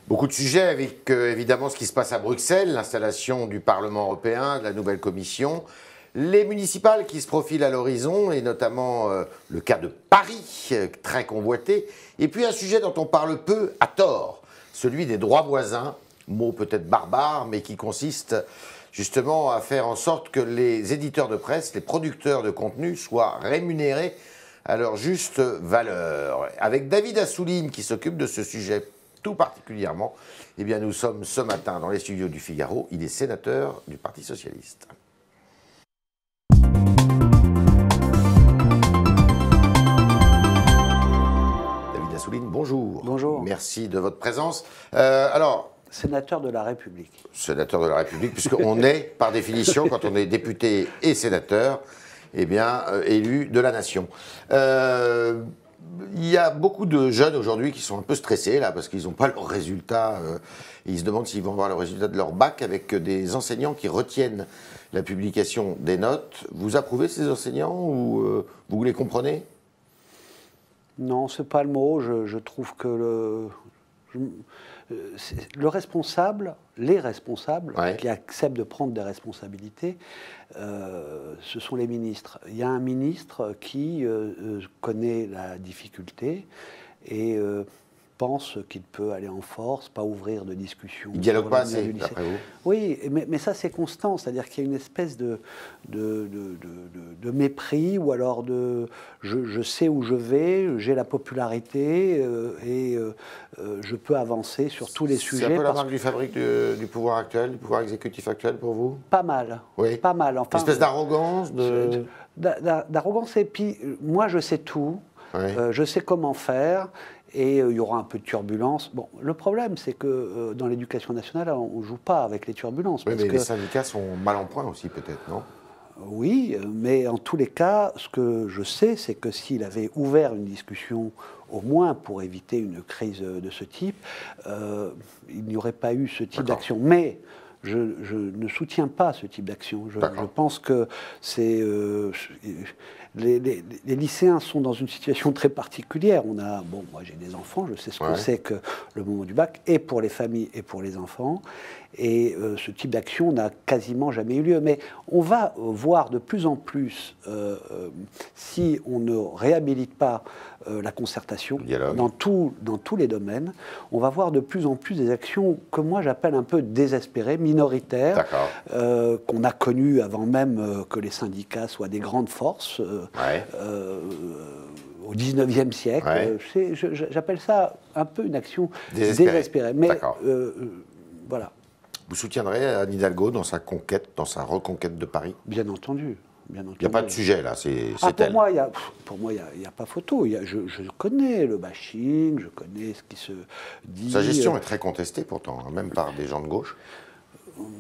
Beaucoup de sujets avec évidemment ce qui se passe à Bruxelles, l'installation du Parlement européen, de la nouvelle commission, les municipales qui se profilent à l'horizon et notamment le cas de Paris, très convoité, et puis un sujet dont on parle peu à tort, celui des droits voisins, mot peut-être barbare mais qui consiste justement à faire en sorte que les éditeurs de presse, les producteurs de contenu soient rémunérés à leur juste valeur. Avec David Assouline qui s'occupe de ce sujet tout particulièrement, eh bien nous sommes ce matin dans les studios du Figaro. Il est sénateur du Parti socialiste. David Assouline, bonjour. Bonjour. Merci de votre présence. Sénateur de la République. Sénateur de la République, puisqu'on est, par définition, quand on est député et sénateur, eh bien, élu de la nation. Il y a beaucoup de jeunes aujourd'hui qui sont un peu stressés, là, parce qu'ils n'ont pas leurs résultats. Ils se demandent s'ils vont avoir le résultat de leur bac avec des enseignants qui retiennent la publication des notes. Vous approuvez ces enseignants ou vous les comprenez? Non, c'est pas le mot. Je trouve que le responsable, les responsables, Ouais. qui acceptent de prendre des responsabilités, ce sont les ministres. Il y a un ministre qui connaît la difficulté et pense qu'il peut aller en force, pas ouvrir de discussion. Ils ne dialoguent pas assez, d'après vous? Oui, mais ça c'est constant, c'est-à-dire qu'il y a une espèce de mépris, ou alors je sais où je vais, j'ai la popularité et je peux avancer sur tous les sujets. C'est un peu la marque du fabrique du pouvoir actuel, du pouvoir exécutif actuel pour vous? Pas mal, Oui. pas mal. Enfin, une espèce d'arrogance d'arrogance, et puis moi je sais tout, Oui. je sais comment faire. Et il y aura un peu de turbulence. Bon, le problème, c'est que dans l'éducation nationale, on ne joue pas avec les turbulences. Oui, parce mais que, les syndicats sont mal en point aussi, peut-être, non? Oui, mais en tous les cas, ce que je sais, c'est que s'il avait ouvert une discussion, au moins pour éviter une crise de ce type, il n'y aurait pas eu ce type d'action. Mais je ne soutiens pas ce type d'action. Je pense que c'est... Les lycéens sont dans une situation très particulière. Moi j'ai des enfants, je sais ce que c'est que le moment du bac, et pour les familles et pour les enfants. Et ce type d'action n'a quasiment jamais eu lieu. Mais on va voir de plus en plus, si on ne réhabilite pas la concertation dans tous les domaines, on va voir de plus en plus des actions que moi j'appelle un peu désespérées, minoritaires, qu'on a connues avant même que les syndicats soient des grandes forces. Au XIXe siècle, j'appelle ça un peu une action désespérée. Mais voilà. Vous soutiendrez Anne Hidalgo dans sa conquête, dans sa reconquête de Paris? Bien entendu. Il n'y a pas de sujet là, c'est elle. Pour moi, il n'y a pas photo. Je connais le bashing, je connais ce qui se dit. Sa gestion est très contestée pourtant, même par des gens de gauche.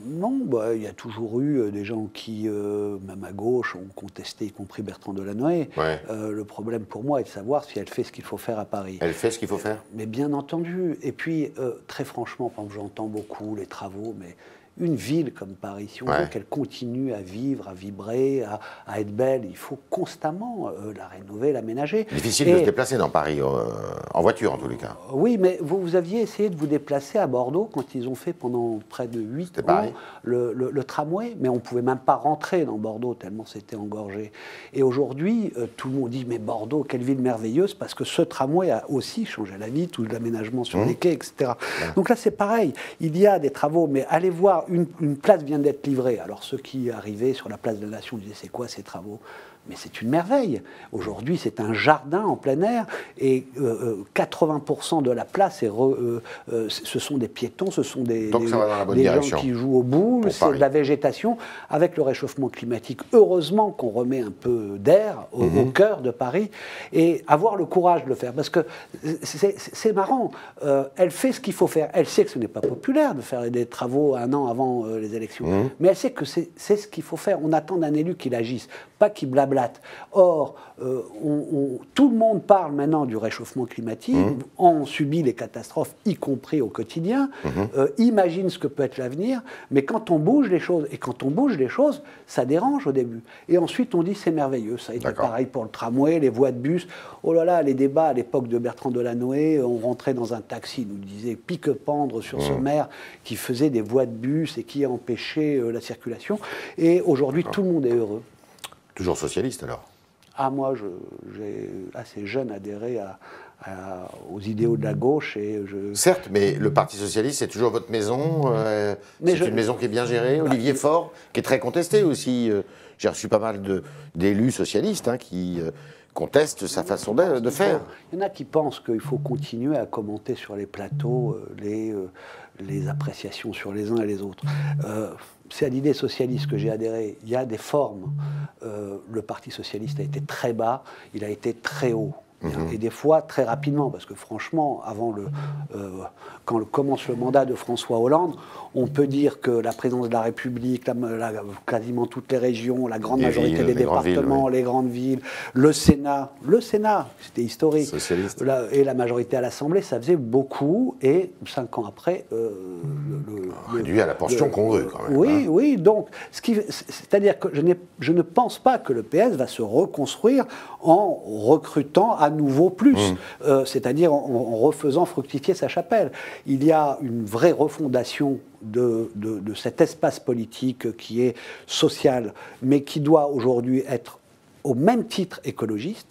Non, il y a toujours eu des gens qui, même à gauche, ont contesté, y compris Bertrand Delanoë. Le problème pour moi est de savoir si elle fait ce qu'il faut faire à Paris. Elle fait ce qu'il faut faire? Mais bien entendu. Et puis, très franchement, j'entends beaucoup les travaux, mais une ville comme Paris, si on veut qu'elle continue à vivre, à vibrer, à être belle, il faut constamment la rénover, l'aménager. Difficile de se déplacer dans Paris, en voiture en tous les cas. Oui, mais vous aviez essayé de vous déplacer à Bordeaux quand ils ont fait pendant près de 8 ans le tramway, mais on ne pouvait même pas rentrer dans Bordeaux tellement c'était engorgé. Et aujourd'hui, tout le monde dit, mais Bordeaux, quelle ville merveilleuse, parce que ce tramway a aussi changé la vie, tout l'aménagement sur les quais, etc. Donc là, c'est pareil, il y a des travaux, mais allez voir, une place vient d'être livrée. Alors ceux qui arrivaient sur la place de la Nation disaient, c'est quoi ces travaux? Mais c'est une merveille. Aujourd'hui, c'est un jardin en plein air et 80% de la place, ce sont des piétons, ce sont des gens qui jouent au boule, c'est de la végétation. Avec le réchauffement climatique, heureusement qu'on remet un peu d'air au cœur de Paris et avoir le courage de le faire. Parce que c'est marrant, elle fait ce qu'il faut faire. Elle sait que ce n'est pas populaire de faire des travaux un an avant les élections, mais elle sait que c'est ce qu'il faut faire. On attend d'un élu qu'il agisse, pas qu'il blabla blattes. Or, tout le monde parle maintenant du réchauffement climatique, on subit les catastrophes, y compris au quotidien, imagine ce que peut être l'avenir, mais quand on bouge les choses, et quand on bouge les choses, ça dérange au début. Et ensuite, on dit c'est merveilleux. Ça a été pareil pour le tramway, les voies de bus. Oh là là, les débats à l'époque de Bertrand Delanoë, on rentrait dans un taxi, nous disait pique-pendre sur ce maire qui faisait des voies de bus et qui empêchait la circulation. Et aujourd'hui, tout le monde est heureux. Toujours socialiste alors? Ah, moi, j'ai assez jeune adhéré aux idéaux de la gauche. Certes, mais le Parti socialiste, c'est toujours votre maison. C'est une maison qui est bien gérée. Olivier Faure, qui est très contesté aussi. J'ai reçu pas mal d'élus socialistes qui contestent sa façon de faire. Il y en a qui pensent qu'il faut continuer à commenter sur les plateaux les appréciations sur les uns et les autres. C'est à l'idée socialiste que j'ai adhéré. Il y a des formes. Le Parti socialiste a été très bas, il a été très haut. Et des fois très rapidement, parce que franchement, quand commence le mandat de François Hollande, on peut dire que la présidence de la République, quasiment toutes les régions, la grande majorité des départements, les grandes villes, le Sénat, c'était historique, et la majorité à l'Assemblée, ça faisait beaucoup, et 5 ans après... réduit à la portion congrue, quand même. Oui, oui, donc, c'est-à-dire que je ne pense pas que le PS va se reconstruire en recrutant à nouveau plus, c'est-à-dire en refaisant fructifier sa chapelle. Il y a une vraie refondation de cet espace politique qui est social, mais qui doit aujourd'hui être au même titre écologiste,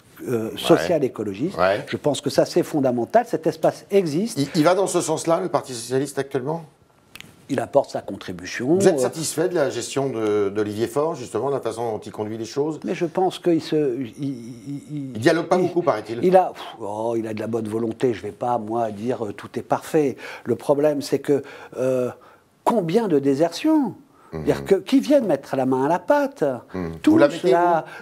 social écologiste. Ouais. Je pense que ça, c'est fondamental. Cet espace existe. Il va dans ce sens-là, le Parti socialiste, actuellement ? Il apporte sa contribution. Vous êtes satisfait de la gestion d'Olivier Faure, justement, de la façon dont il conduit les choses? Mais je pense qu'il il dialogue pas beaucoup, paraît-il. Il a de la bonne volonté. Je ne vais pas, moi, dire tout est parfait. Le problème, c'est que combien de désertions? C'est-à-dire qui viennent mettre la main à la pâte. Tous là,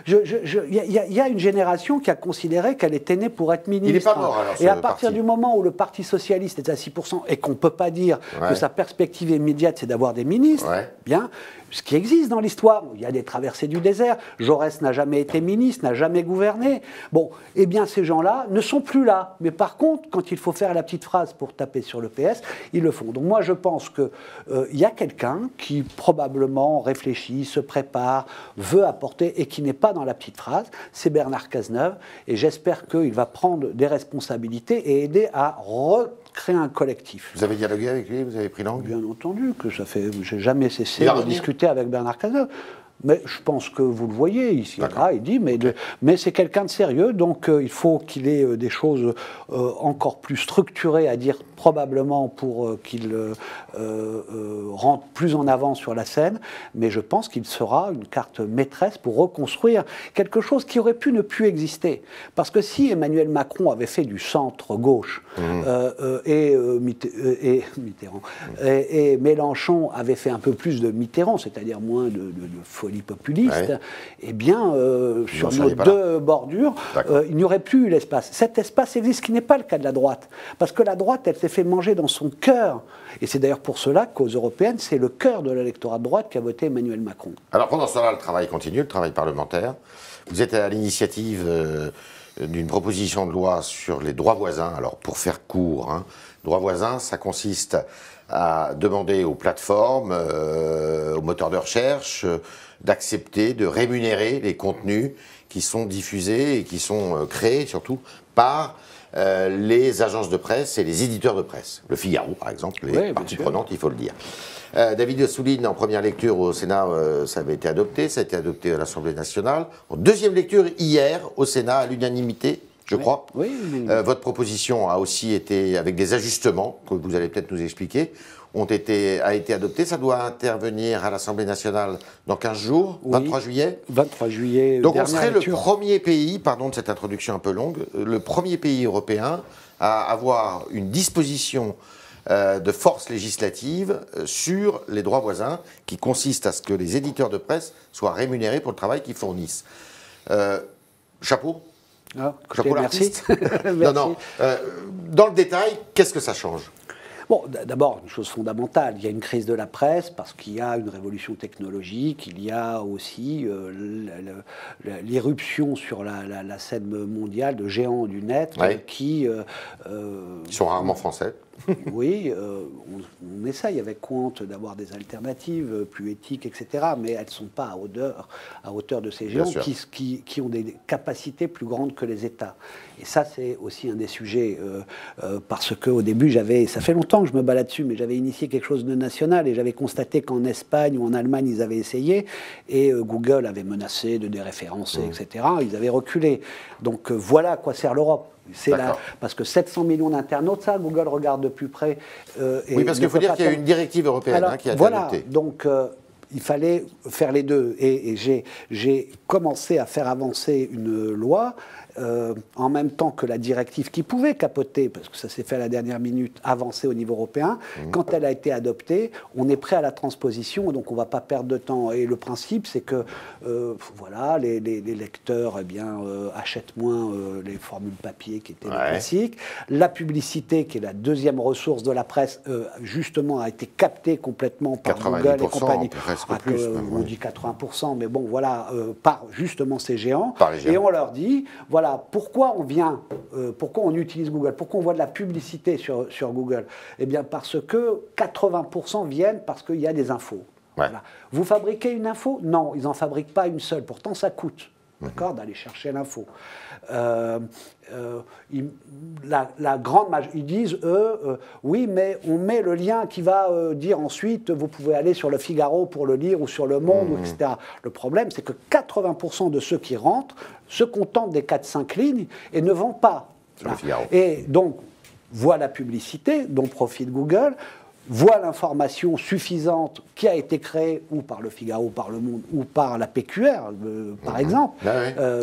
il y a une génération qui a considéré qu'elle était née pour être ministre. Il n'est pas mort, alors, et à partir du moment où le Parti socialiste est à 6% et qu'on ne peut pas dire que sa perspective immédiate, c'est d'avoir des ministres, bien, ce qui existe dans l'histoire, il y a des traversées du désert, Jaurès n'a jamais été ministre, n'a jamais gouverné. Bon, eh bien, ces gens-là ne sont plus là. Mais par contre, quand il faut faire la petite phrase pour taper sur le PS, ils le font. Donc moi, je pense qu'il y a quelqu'un qui probablement réfléchit, se prépare, veut apporter et qui n'est pas dans la petite phrase, c'est Bernard Cazeneuve. Et j'espère qu'il va prendre des responsabilités et aider à recréer un collectif. Vous avez dialogué avec lui? Vous avez pris langue? Bien entendu, que ça fait... J'ai jamais cessé de discuter avec Bernard Cazeneuve. Mais je pense que vous le voyez, ici, il dit, mais c'est quelqu'un de sérieux, donc il faut qu'il ait des choses encore plus structurées à dire, probablement pour qu'il rentre plus en avant sur la scène, mais je pense qu'il sera une carte maîtresse pour reconstruire quelque chose qui aurait pu ne plus exister. Parce que si Emmanuel Macron avait fait du centre-gauche et Mitterrand, et Mélenchon avait fait un peu plus de Mitterrand, c'est-à-dire moins de folie populiste, eh bien, sur nos deux bordures, il n'y aurait plus eu l'espace. Cet espace existe, ce qui n'est pas le cas de la droite. Parce que la droite, elle s'est fait manger dans son cœur. Et c'est d'ailleurs pour cela qu'aux européennes, c'est le cœur de l'électorat de droite qui a voté Emmanuel Macron. Alors pendant ce temps-là, le travail continue, le travail parlementaire. Vous êtes à l'initiative d'une proposition de loi sur les droits voisins. Alors pour faire court, droits voisins, ça consiste à demander aux plateformes, aux moteurs de recherche, d'accepter, de rémunérer les contenus qui sont diffusés et qui sont créés surtout par les agences de presse et les éditeurs de presse. Le Figaro, par exemple, les parties prenantes, il faut le dire. David Assouline, en première lecture au Sénat, ça avait été adopté, ça a été adopté à l'Assemblée nationale. En deuxième lecture, hier, au Sénat, à l'unanimité, je crois. Votre proposition a aussi été, avec des ajustements, que vous allez peut-être nous expliquer, a été adopté. Ça doit intervenir à l'Assemblée nationale dans 15 jours, 23 juillet. 23 juillet. Donc on serait le premier pays, pardon de cette introduction un peu longue, le premier pays européen à avoir une disposition de force législative sur les droits voisins, qui consiste à ce que les éditeurs de presse soient rémunérés pour le travail qu'ils fournissent. Chapeau. Chapeau l'artiste. Non, non. Dans le détail, qu'est-ce que ça change ? Bon, d'abord, une chose fondamentale, il y a une crise de la presse parce qu'il y a une révolution technologique, il y a aussi l'irruption sur la scène mondiale de géants du net qui... Ils sont rarement français. Oui, on essaye avec Quant d'avoir des alternatives plus éthiques, etc., mais elles ne sont pas à hauteur de ces géants qui ont des capacités plus grandes que les États. Et ça, c'est aussi un des sujets, parce qu'au début, ça fait longtemps que je me bats là-dessus, mais j'avais initié quelque chose de national et j'avais constaté qu'en Espagne ou en Allemagne, ils avaient essayé et Google avait menacé de déréférencer, etc. Ils avaient reculé. Donc voilà à quoi sert l'Europe. Parce que 700 millions d'internautes, ça, Google regarde de plus près. Oui, parce qu'il faut dire qu'il y a une directive européenne qui a été adoptée. Donc il fallait faire les deux. Et j'ai commencé à faire avancer une loi en même temps que la directive qui pouvait capoter, parce que ça s'est fait à la dernière minute, avancer au niveau européen. Quand elle a été adoptée, on est prêt à la transposition, donc on ne va pas perdre de temps. Et le principe, c'est que voilà, les lecteurs achètent moins les formules papier qui étaient les classiques. La publicité, qui est la deuxième ressource de la presse, justement a été captée complètement par Google et compagnie. On dit 80%, mais bon, voilà, par justement ces géants. Et on leur dit, voilà, pourquoi on utilise Google, pourquoi on voit de la publicité sur Google? Eh bien, parce que 80% viennent parce qu'il y a des infos. Voilà. Vous fabriquez une info? Non, ils n'en fabriquent pas une seule. Pourtant, ça coûte. D'accord, d'aller chercher l'info. La grande majorité, ils disent, oui, mais on met le lien qui va dire ensuite, vous pouvez aller sur le Figaro pour le lire ou sur Le Monde, etc. Le problème, c'est que 80% de ceux qui rentrent se contentent des 4-5 lignes et ne vont pas. Sur le Figaro. Et donc, voient la publicité dont profite Google, voit l'information suffisante qui a été créée ou par le Figaro, par le Monde, ou par la PQR, par exemple.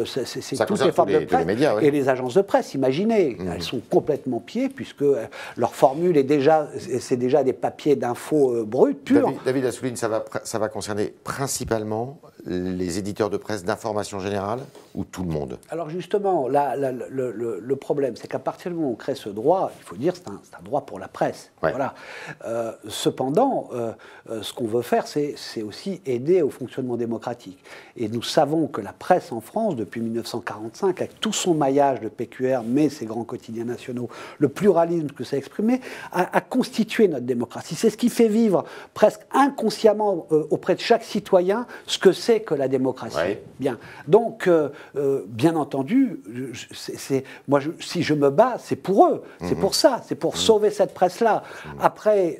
C'est toutes les formes de presse. Et les agences de presse, imaginez, elles sont complètement pieds, puisque leur formule c'est déjà des papiers d'infos bruts, purs. David Assouline, ça va concerner principalement les éditeurs de presse d'information générale ou tout le monde? Alors justement, le problème, c'est qu'à partir du moment où on crée ce droit, il faut dire que c'est un droit pour la presse. Voilà. Cependant, ce qu'on veut faire, c'est aussi aider au fonctionnement démocratique. Et nous savons que la presse en France, depuis 1945, avec tout son maillage de PQR, mais ses grands quotidiens nationaux, le pluralisme que ça a exprimé, a constitué notre démocratie. C'est ce qui fait vivre presque inconsciemment auprès de chaque citoyen ce que c'est que la démocratie. Bien. Donc, bien entendu, moi, si je me bats, c'est pour eux, c'est pour ça, c'est pour sauver cette presse-là. Après,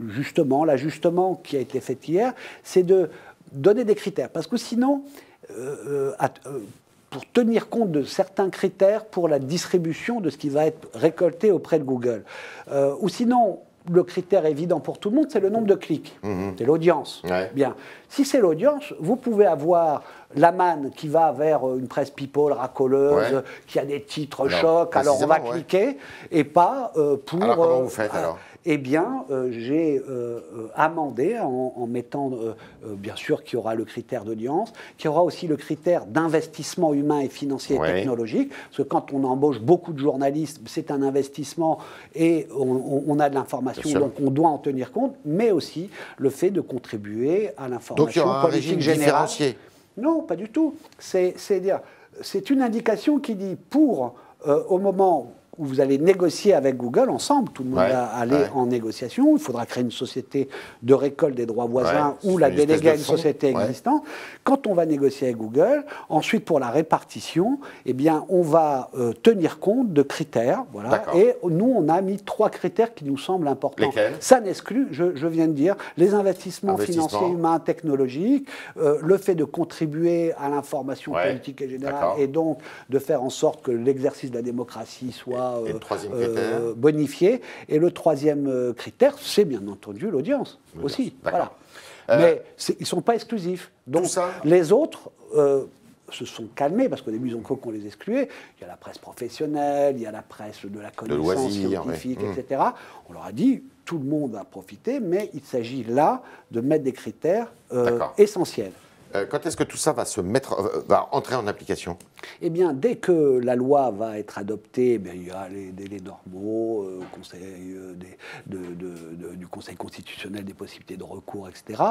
justement, l'ajustement qui a été fait hier, c'est de donner des critères. Parce que sinon, pour tenir compte de certains critères pour la distribution de ce qui va être récolté auprès de Google, ou sinon, le critère évident pour tout le monde, c'est le nombre de clics, c'est l'audience. Bien. Si c'est l'audience, vous pouvez avoir la manne qui va vers une presse people racoleuse, qui a des titres chocs, alors on va cliquer, et pas pour... Alors comment vous faites alors? Eh bien, j'ai amendé en mettant, bien sûr, qu'il y aura le critère d'audience, qu'il y aura aussi le critère d'investissement humain et financier et technologique, parce que quand on embauche beaucoup de journalistes, c'est un investissement et on a de l'information, donc on doit en tenir compte, mais aussi le fait de contribuer à l'information politique générale. Non, pas du tout. C'est une indication qui dit au moment où vous allez négocier avec Google ensemble, tout le monde va aller en négociation, il faudra créer une société de récolte des droits voisins ou la déléguer à une société existante. Quand on va négocier avec Google, ensuite pour la répartition, eh bien, on va tenir compte de critères. Voilà, et nous, on a mis 3 critères qui nous semblent importants. Lesquels? Ça n'exclut, je viens de dire, les investissements financiers, humains, technologiques, le fait de contribuer à l'information politique et générale, et donc de faire en sorte que l'exercice de la démocratie soit et le troisième critère bonifié. Et le troisième critère, c'est bien entendu l'audience aussi. Voilà. Mais ils ne sont pas exclusifs. Donc les autres se sont calmés, parce qu'au début, ils ont cru qu'on les excluait. Il y a la presse professionnelle, il y a la presse de la connaissance scientifique, etc. On leur a dit, tout le monde va profiter, mais il s'agit là de mettre des critères essentiels. Quand est-ce que tout ça va entrer en application? Eh bien, dès que la loi va être adoptée, il y aura les délais normaux, au Conseil du Conseil constitutionnel des possibilités de recours, etc.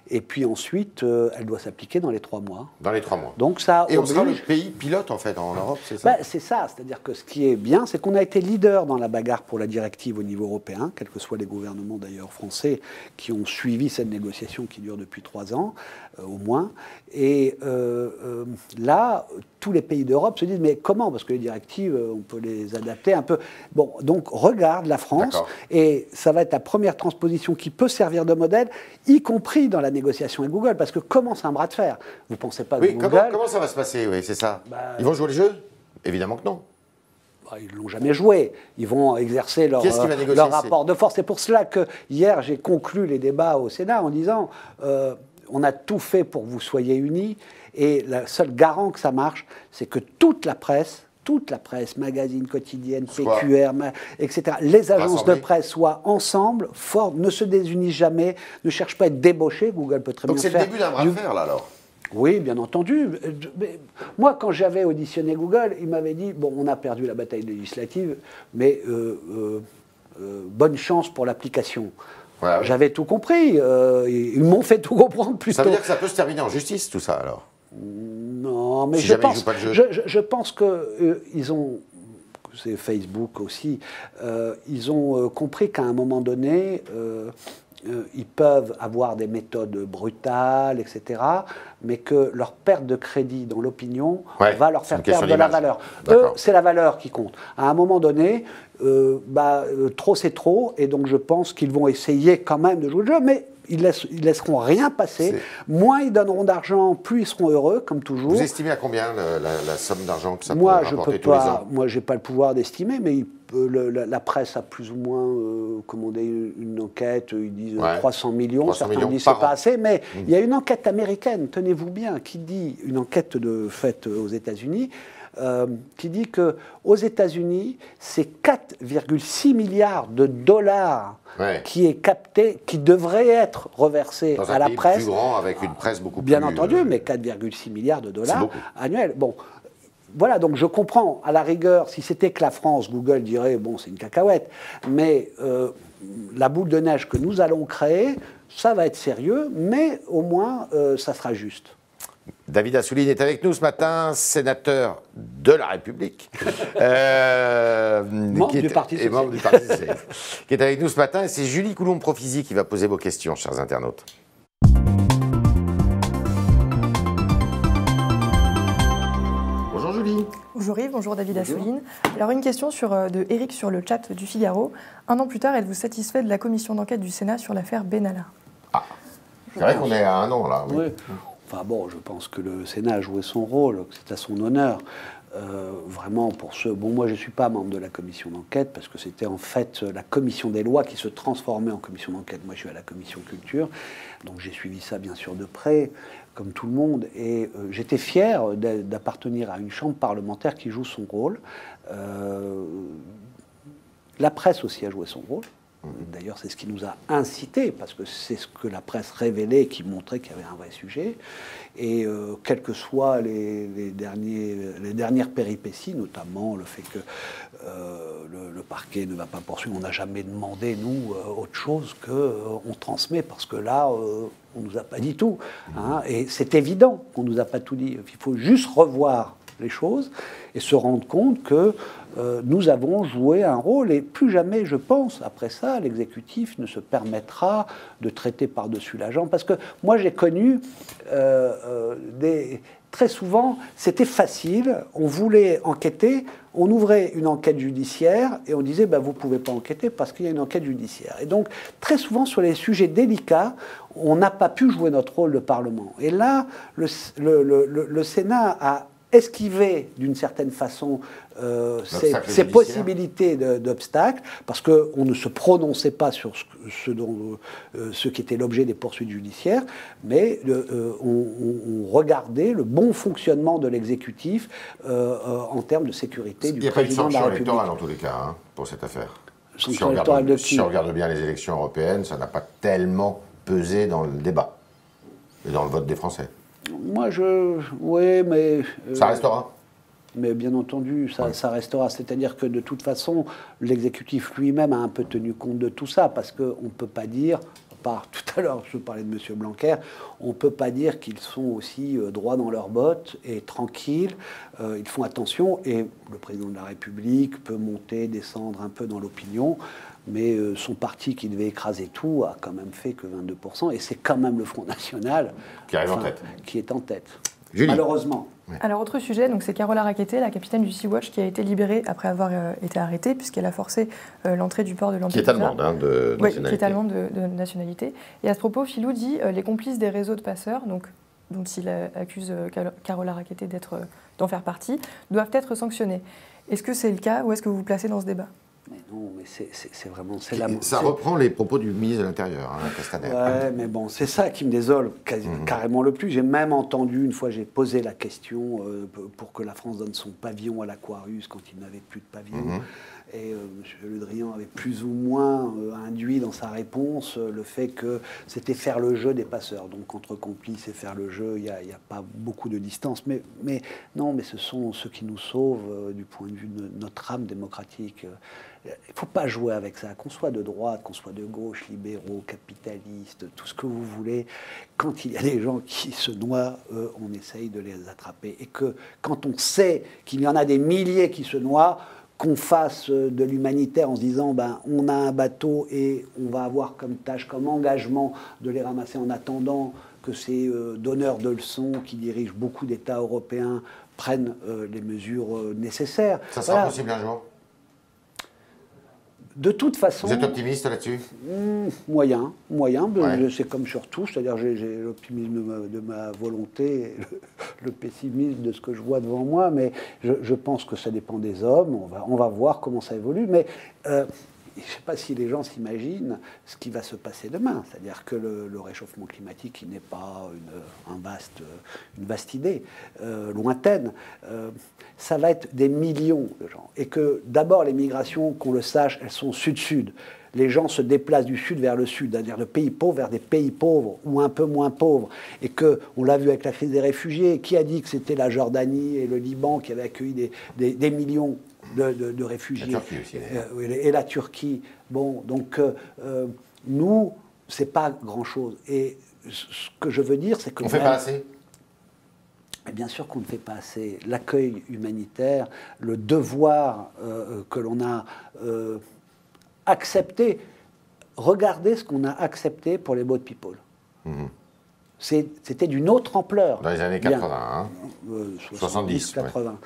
Et puis ensuite, elle doit s'appliquer dans les 3 mois. Dans les 3 mois. Donc ça Et on sera le pays pilote, en fait, en Europe, c'est ça? C'est ça. C'est-à-dire que ce qui est bien, c'est qu'on a été leader dans la bagarre pour la directive au niveau européen, quels que soient les gouvernements d'ailleurs français qui ont suivi cette négociation qui dure depuis 3 ans, au moins. Et là, tous les pays d'Europe se disent, mais comment? Parce que les directives, on peut les adapter un peu. Bon, donc regarde la France, et ça va être la première transposition qui peut servir de modèle, y compris dans la négociation avec Google, parce que comment c'est un bras de fer? Vous ne pensez pas que Google... Comment ça va se passer? Oui, c'est ça. Ils vont jouer le jeu? Évidemment que non. Ils ne l'ont jamais joué. Ils vont exercer leur rapport de force. C'est pour cela que hier, j'ai conclu les débats au Sénat en disant on a tout fait pour que vous soyez unis, et le seul garant que ça marche, c'est que toute la presse, magazines, quotidiennes, PQR, etc., les agences de presse soient ensemble, fortes, ne se désunissent jamais, ne cherchent pas à être débauchés. Google peut très bien faire. Donc c'est le début d'un bras de fer, là, alors? Oui, bien entendu. Mais moi, quand j'avais auditionné Google, il m'avait dit, bon, on a perdu la bataille législative, mais bonne chance pour l'application. Ouais. J'avais tout compris. Ils m'ont fait tout comprendre plus tôt. Ça veut dire que ça peut se terminer en justice, tout ça, alors? Non, mais je pense qu'ils ont... C'est Facebook aussi. Ils ont compris qu'à un moment donné... ils peuvent avoir des méthodes brutales, etc., mais que leur perte de crédit dans l'opinion va leur faire perdre de la valeur. Eux, c'est la valeur qui compte. À un moment donné, trop c'est trop, et donc je pense qu'ils vont essayer quand même de jouer le jeu, mais ils laisseront rien passer. Moins ils donneront d'argent, plus ils seront heureux, comme toujours. Vous estimez à combien la somme d'argent que ça peut rapporter tous les ans? Moi, je n'ai pas le pouvoir d'estimer, mais la presse a plus ou moins commandé une enquête. Ils disent 300 millions, certains disent que ce n'est pas assez, mais il y a une enquête américaine, tenez-vous bien, qui dit, une enquête faite aux États-Unis, qui dit qu'aux États-Unis, c'est 4,6 milliards de dollars qui est capté, qui devrait être reversé à la presse. Plus grand, avec une presse beaucoup plus... Bien entendu, mais 4,6 milliards de dollars annuels. Bon, voilà, donc je comprends, à la rigueur, si c'était que la France, Google dirait, bon, c'est une cacahuète, mais la boule de neige que nous allons créer, ça va être sérieux, mais au moins, ça sera juste. David Assouline est avec nous ce matin, sénateur de la République. Membre du Parti Socialiste. Membre du Parti Socialiste. Qui est avec nous ce matin, et c'est Julie Coulombe-Profisi qui va poser vos questions, chers internautes. Bonjour Julie. Bonjour Yves, bonjour David Assouline. Alors une question de Eric sur le chat du Figaro. 1 an plus tard, êtes-vous satisfait de la commission d'enquête du Sénat sur l'affaire Benalla? Ah, c'est vrai qu'on est à 1 an là. Oui. Enfin bon, je pense que le Sénat a joué son rôle, que c'est à son honneur. Vraiment, pour ce... Bon, moi, je ne suis pas membre de la commission d'enquête, parce que c'était en fait la commission des lois qui se transformait en commission d'enquête. Moi, je suis à la commission culture, donc j'ai suivi ça, bien sûr, de près, comme tout le monde. Et j'étais fier d'appartenir à une chambre parlementaire qui joue son rôle. La presse aussi a joué son rôle. D'ailleurs, c'est ce qui nous a incités, parce que c'est ce que la presse révélait, qui montrait qu'il y avait un vrai sujet. Et quelles que soient les dernières péripéties, notamment le fait que le parquet ne va pas poursuivre, on n'a jamais demandé, nous, autre chose qu'on transmet, parce que là, on ne nous a pas dit tout. Hein, et c'est évident qu'on ne nous a pas tout dit. Il faut juste revoir les choses et se rendre compte que nous avons joué un rôle, et plus jamais, je pense, après ça, l'exécutif ne se permettra de traiter par-dessus la jambe. Parce que moi, j'ai connu très souvent, c'était facile, on voulait enquêter, on ouvrait une enquête judiciaire et on disait vous ne pouvez pas enquêter parce qu'il y a une enquête judiciaire. Et donc, très souvent, sur les sujets délicats, on n'a pas pu jouer notre rôle de Parlement. Et là, le Sénat a esquiver d'une certaine façon ces possibilités d'obstacles, parce qu'on ne se prononçait pas sur ce qui était l'objet des poursuites judiciaires, mais on regardait le bon fonctionnement de l'exécutif en termes de sécurité du président de la République. Il n'y a pas eu de sanction électorale en tous les cas pour cette affaire. Si on regarde bien les élections européennes, ça n'a pas tellement pesé dans le débat et dans le vote des Français. Moi, oui, mais... Ça restera. Mais bien entendu, ça restera. C'est-à-dire que de toute façon, l'exécutif lui-même a un peu tenu compte de tout ça, parce qu'on ne peut pas dire, tout à l'heure je parlais de M. Blanquer, on ne peut pas dire qu'ils sont aussi droits dans leurs bottes et tranquilles. Ils font attention, et le président de la République peut monter, descendre un peu dans l'opinion, mais son parti qui devait écraser tout a quand même fait que 22%, et c'est quand même le Front National qui est en tête. Julie. Malheureusement. Alors, autre sujet, c'est Carola Rackete, la capitaine du Sea-Watch, qui a été libérée après avoir été arrêtée, puisqu'elle a forcé l'entrée du port de Lampedusa. Qui est allemande, de nationalité. Qui est allemande de nationalité. Et à ce propos, Philou dit les complices des réseaux de passeurs, dont il accuse Carola Rackete d'en faire partie, doivent être sanctionnés. Est-ce que c'est le cas, ou est-ce que vous vous placez dans ce débat ? Mais non, mais c'est vraiment... Ça reprend les propos du ministre de l'Intérieur, Castaner. Ouais, mais bon, c'est ça qui me désole carrément le plus. J'ai même entendu, une fois j'ai posé la question pour que la France donne son pavillon à l'Aquarius quand il n'avait plus de pavillon. Et M. Le Drian avait plus ou moins induit dans sa réponse le fait que c'était faire le jeu des passeurs. Donc entre complices et faire le jeu, il n'y a pas beaucoup de distance. Mais non, mais ce sont ceux qui nous sauvent du point de vue de notre âme démocratique. Il ne faut pas jouer avec ça, qu'on soit de droite, qu'on soit de gauche, libéraux, capitalistes, tout ce que vous voulez. Quand il y a des gens qui se noient, on essaye de les attraper. Et que quand on sait qu'il y en a des milliers qui se noient, qu'on fasse de l'humanitaire en se disant on a un bateau et on va avoir comme tâche, comme engagement de les ramasser en attendant que ces donneurs de leçons qui dirigent beaucoup d'États européens prennent les mesures nécessaires. Ça sera possible un jour ? De toute façon... Vous êtes optimiste là-dessus ? Moyen. Ouais. C'est comme sur tout, c'est-à-dire j'ai l'optimisme de ma volonté, et le pessimisme de ce que je vois devant moi, mais je pense que ça dépend des hommes, on va voir comment ça évolue, mais je ne sais pas si les gens s'imaginent ce qui va se passer demain, c'est-à-dire que le réchauffement climatique, il n'est pas une vaste idée, lointaine. Ça va être des millions de gens. Et que d'abord, les migrations, qu'on le sache, elles sont sud-sud. Les gens se déplacent du sud vers le sud, c'est-à-dire de pays pauvres vers des pays pauvres ou un peu moins pauvres. Et qu'on l'a vu avec la crise des réfugiés. Qui a dit que c'était la Jordanie et le Liban qui avaient accueilli des millions de réfugiés ? La Turquie aussi. Et la Turquie. Bon, donc nous, c'est pas grand-chose. Et ce que je veux dire, c'est que... On fait pas assez ? Et bien sûr qu'on ne fait pas assez. L'accueil humanitaire, le devoir que l'on a accepté. Regardez ce qu'on a accepté pour les boat people. C'était d'une autre ampleur. Dans les années 80, 70, 80. Ouais.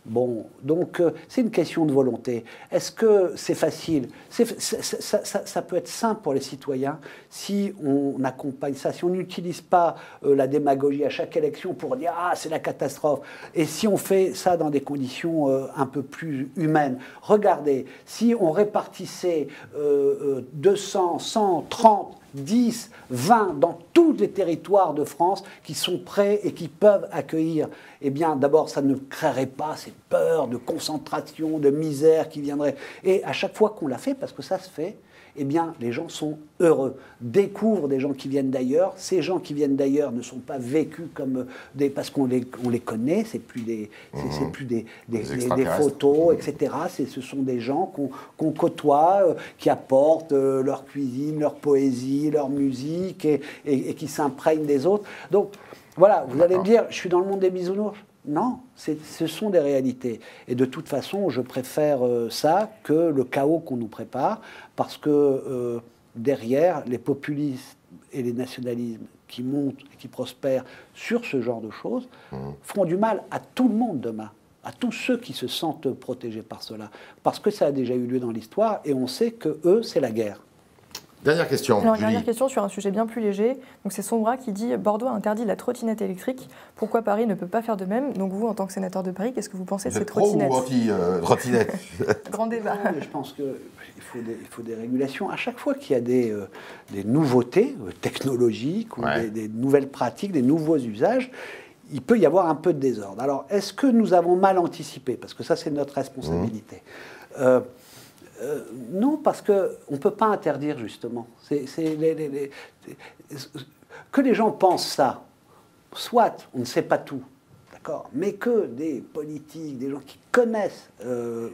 Bon, donc c'est une question de volonté. Est-ce que c'est facile ? Ça peut être simple pour les citoyens si on accompagne ça, si on n'utilise pas la démagogie à chaque élection pour dire « Ah, c'est la catastrophe ». Et si on fait ça dans des conditions un peu plus humaines. Regardez, si on répartissait 200, 100, 30, 10, 20 dans tous les territoires de France qui sont prêts et qui peuvent accueillir, eh bien d'abord ça ne créerait pas ces peurs de concentration, de misère qui viendraient. Et à chaque fois qu'on l'a fait, parce que ça se fait, eh bien les gens sont heureux, découvrent des gens qui viennent d'ailleurs. Ces gens qui viennent d'ailleurs ne sont pas vécus comme parce qu'on les connaît, c'est plus des photos, etc. Ce sont des gens qu'on côtoie, qui apportent leur cuisine, leur poésie, leur musique et qui s'imprègnent des autres. Donc voilà, vous allez me dire, je suis dans le monde des bisounours. Non, ce sont des réalités. Et de toute façon, je préfère ça que le chaos qu'on nous prépare, parce que derrière, les populistes et les nationalismes qui montent et qui prospèrent sur ce genre de choses feront du mal à tout le monde demain, à tous ceux qui se sentent protégés par cela. Parce que ça a déjà eu lieu dans l'histoire et on sait que eux, c'est la guerre. Dernière question. Alors, dernière question sur un sujet bien plus léger. Donc, c'est Sombra qui dit Bordeaux a interdit la trottinette électrique. Pourquoi Paris ne peut pas faire de même? Donc, vous, en tant que sénateur de Paris, qu'est-ce que vous pensez de ces trottinettes? Pro ou anti-trottinette? Grand débat. Non, mais je pense qu'il faut des régulations. À chaque fois qu'il y a des nouveautés technologiques ou des nouvelles pratiques, des nouveaux usages, il peut y avoir un peu de désordre. Alors, est-ce que nous avons mal anticipé? Parce que ça, c'est notre responsabilité. Non, parce qu'on ne peut pas interdire, justement. Que les gens pensent ça, soit, on ne sait pas tout, d'accord, mais que des politiques, des gens qui connaissent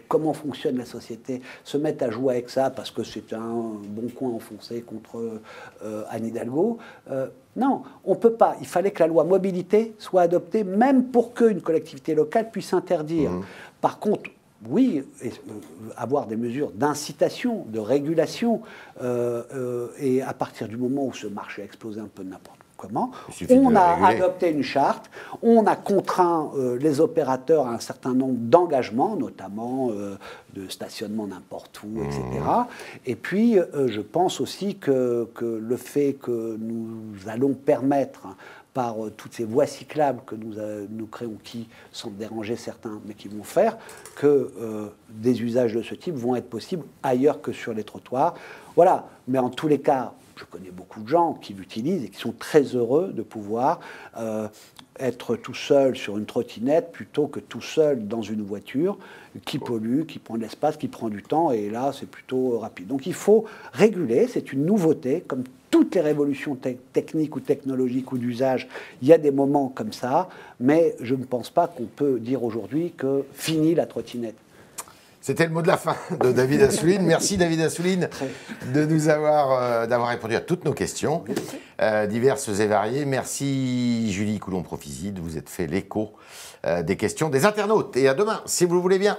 comment fonctionne la société, se mettent à jouer avec ça parce que c'est un bon coin enfoncé contre Anne Hidalgo, non, on ne peut pas. Il fallait que la loi mobilité soit adoptée, même pour qu'une collectivité locale puisse interdire. Par contre, oui, avoir des mesures d'incitation, de régulation, et à partir du moment où ce marché a explosé un peu n'importe comment, on a adopté une charte, on a contraint les opérateurs à un certain nombre d'engagements, notamment de stationnement n'importe où, etc. Et puis, je pense aussi que le fait que nous allons permettre, par toutes ces voies cyclables que nous créons, qui, sans déranger certains, mais qui vont faire, que des usages de ce type vont être possibles ailleurs que sur les trottoirs. Voilà, mais en tous les cas, je connais beaucoup de gens qui l'utilisent et qui sont très heureux de pouvoir être tout seul sur une trottinette plutôt que tout seul dans une voiture qui pollue, qui prend de l'espace, qui prend du temps, et là, c'est plutôt rapide. Donc il faut réguler, c'est une nouveauté, comme toutes les révolutions techniques ou technologiques ou d'usage, il y a des moments comme ça, mais je ne pense pas qu'on peut dire aujourd'hui que fini la trottinette. C'était le mot de la fin de David Assouline. Merci David Assouline de nous d'avoir répondu à toutes nos questions, diverses et variées. Merci Julie Coulon-Profizide, vous êtes fait l'écho des questions des internautes. Et à demain, si vous le voulez bien.